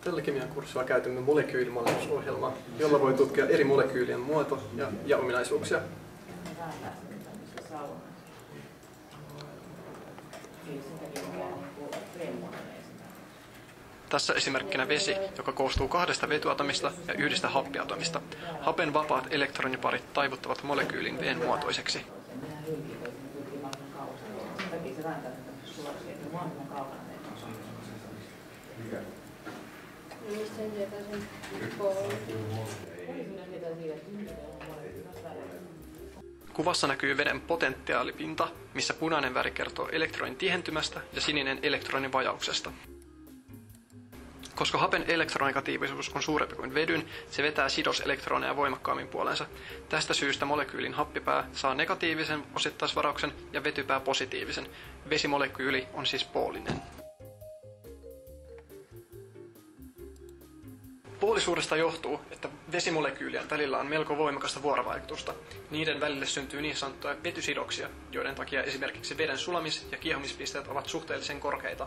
Tällä kemian kurssilla käytämme molekyylimallinnusohjelmaa, jolla voi tutkia eri molekyylien muoto ja ominaisuuksia. Tässä esimerkkinä vesi, joka koostuu 2 vetyatomista ja 1 happiatomista. Hapen vapaat elektroniparit taivuttavat molekyylin veden muotoiseksi. Kuvassa näkyy veden potentiaalipinta, missä punainen väri kertoo elektronin tihentymästä ja sininen elektronin vajauksesta. Koska hapen elektronegatiivisuus on suurempi kuin vedyn, se vetää sidoselektroneja voimakkaammin puoleensa. Tästä syystä molekyylin happipää saa negatiivisen osittaisvarauksen ja vetypää positiivisen. Vesimolekyyli on siis poolinen. Poolisuudesta johtuu, että vesimolekyylien välillä on melko voimakasta vuorovaikutusta. Niiden välille syntyy niin sanottuja vetysidoksia, joiden takia esimerkiksi veden sulamis- ja kiehumispisteet ovat suhteellisen korkeita.